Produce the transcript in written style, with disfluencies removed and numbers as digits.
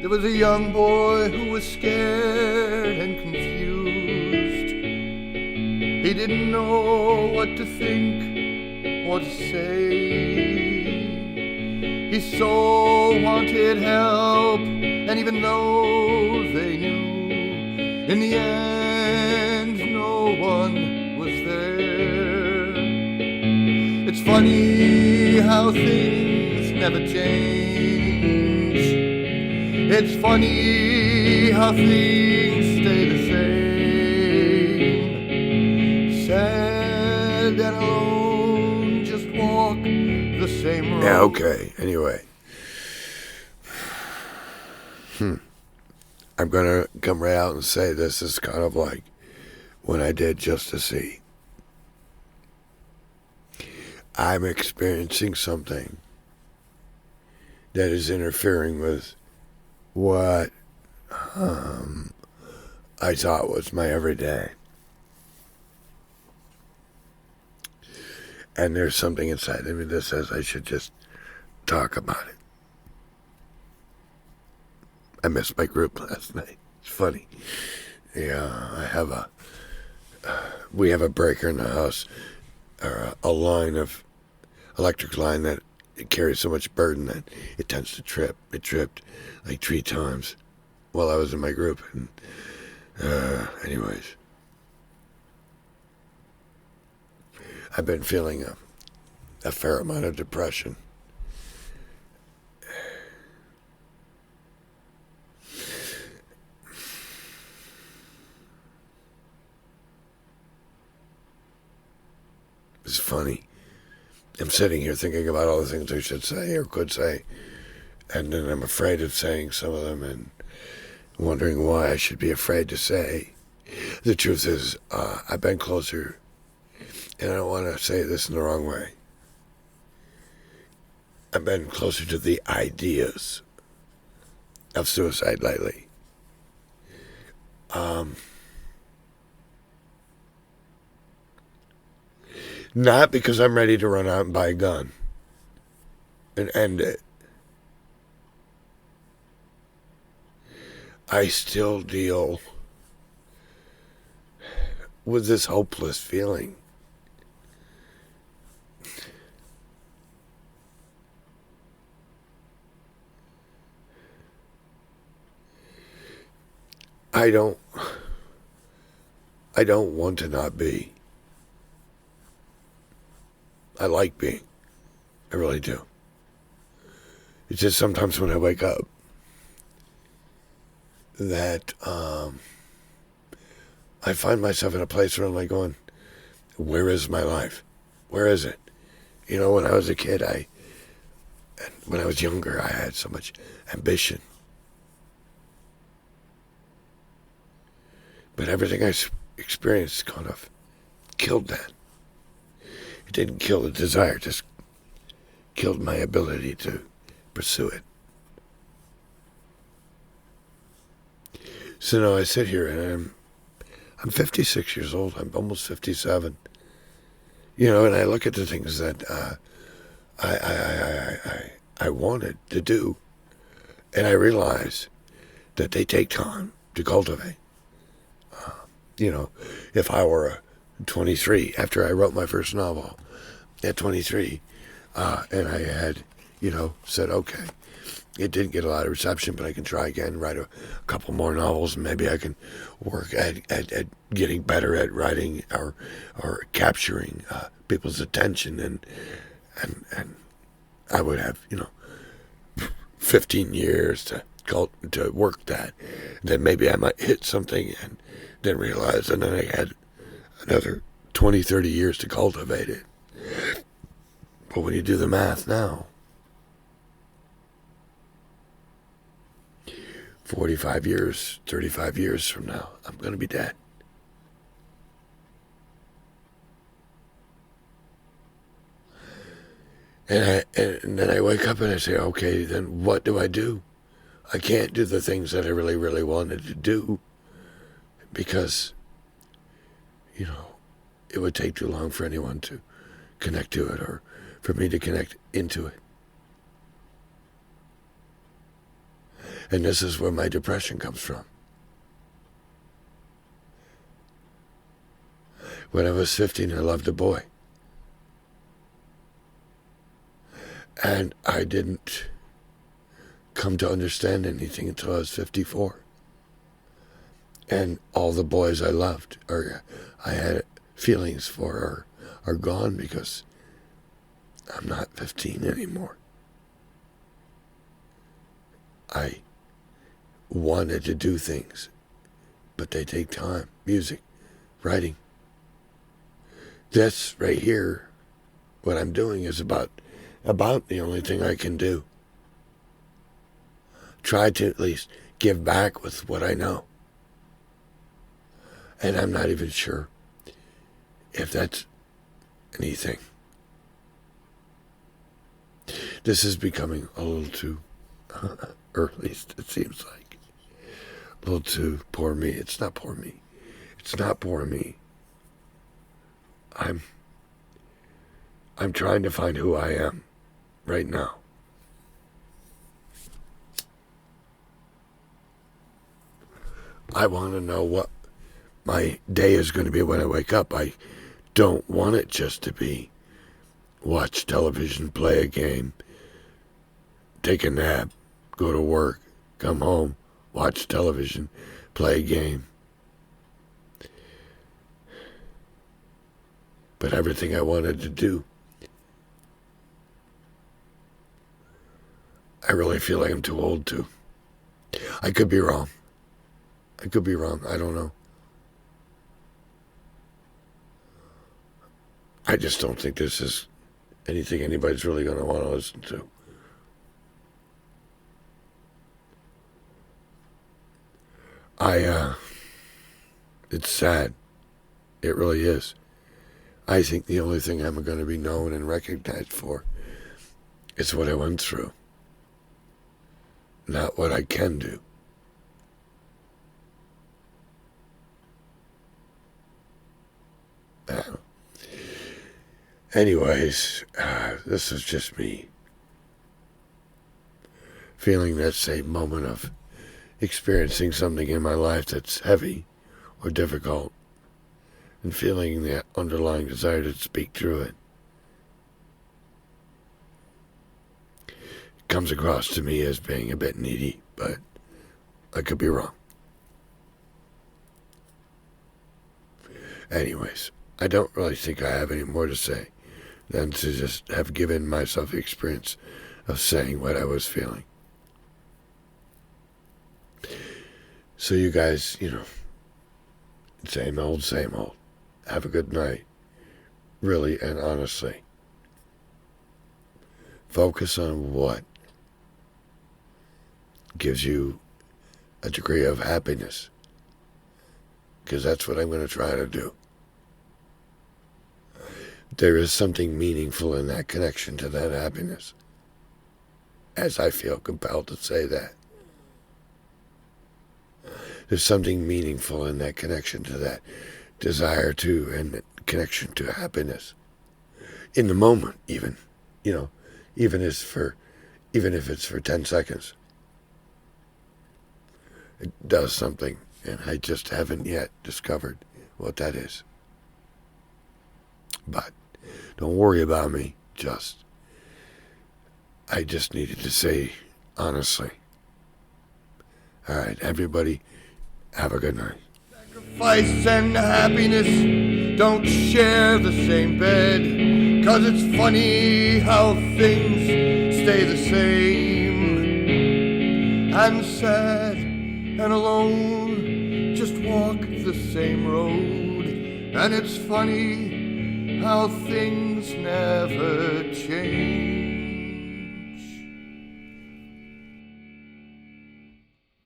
There was a young boy who was scared and confused. He didn't know what to think or to say. He so wanted help, and even though they knew, in the end no one was there. It's funny how things never change. It's funny how things stay the same. Sad and alone, just walk the same road. Yeah, okay. Anyway. I'm going to come right out and say this is kind of like when I did Just to See. I'm experiencing something that is interfering with what I thought was my everyday. And there's something inside of me that says I should just talk about it. I missed my group last night. It's funny. Yeah, we have a breaker in the house, or a line of electric line that it carries so much burden that it tends to trip. It tripped like 3 times while I was in my group. And anyways, I've been feeling a fair amount of depression. It's funny. I'm sitting here thinking about all the things I should say or could say, and then I'm afraid of saying some of them and wondering why I should be afraid to say. The truth is, I've been closer, and I don't want to say this in the wrong way. I've been closer to the ideas of suicide lately. Not because I'm ready to run out and buy a gun and end it. I still deal with this hopeless feeling. I don't want to not be. I like being. I really do. It's just sometimes when I wake up that I find myself in a place where I'm like going, where is my life? Where is it? You know, when I was a kid, and when I was younger, I had so much ambition. But everything I experienced kind of killed that. It didn't kill the desire, just killed my ability to pursue it. So now I sit here and I'm 56 years old. I'm almost 57. You know, and I look at the things that I wanted to do, and I realize that they take time to cultivate. You know, if I were 23, after I wrote my first novel at 23, and I had, said, okay, it didn't get a lot of reception, but I can try again, write a couple more novels, and maybe I can work at getting better at writing or capturing people's attention, and I would have, 15 years to work that. Then maybe I might hit something and then realize, and then I had another 20, 30 years to cultivate it. But when you do the math now, 45 years, 35 years from now, I'm going to be dead. And then I wake up and I say, okay, then what do I do? I can't do the things that I really, really wanted to do because, it would take too long for anyone to connect to it or for me to connect into it. And this is where my depression comes from. When I was 15, I loved a boy. And I didn't come to understand anything until I was 54. And all the boys I loved, or I had feelings for, are gone because I'm not 15 anymore. I wanted to do things, but they take time. Music, writing. This right here, what I'm doing is about the only thing I can do. Try to at least give back with what I know. And I'm not even sure if that's anything. This is becoming a little too, or at least it seems like, a little too poor me. It's not poor me. It's not poor me. I'm trying to find who I am right now. I want to know what my day is going to be when I wake up. I don't want it just to be watch television, play a game, take a nap, go to work, come home, watch television, play a game. But everything I wanted to do, I really feel like I'm too old to. I could be wrong. I could be wrong. I don't know. I just don't think this is anything anybody's really going to want to listen to. It's sad. It really is. I think the only thing I'm going to be known and recognized for is what I went through, not what I can do. Anyways, this is just me feeling that's a moment of experiencing something in my life that's heavy or difficult, and feeling the underlying desire to speak through it. It comes across to me as being a bit needy, but I could be wrong. Anyways, I don't really think I have any more to say than to just have given myself the experience of saying what I was feeling. So you guys, same old, same old. Have a good night. Really and honestly. Focus on what gives you a degree of happiness. Because that's what I'm going to try to do. There is something meaningful in that connection to that happiness. As I feel compelled to say that. There's something meaningful in that connection to that desire to and connection to happiness. In the moment, even. Even if it's for 10 seconds. It does something, and I just haven't yet discovered what that is. But don't worry about me, I just needed to say honestly. All right, everybody, have a good night. Sacrifice and happiness don't share the same bed, 'cause it's funny how things stay the same. And sad and alone just walk the same road, and it's funny how things never change.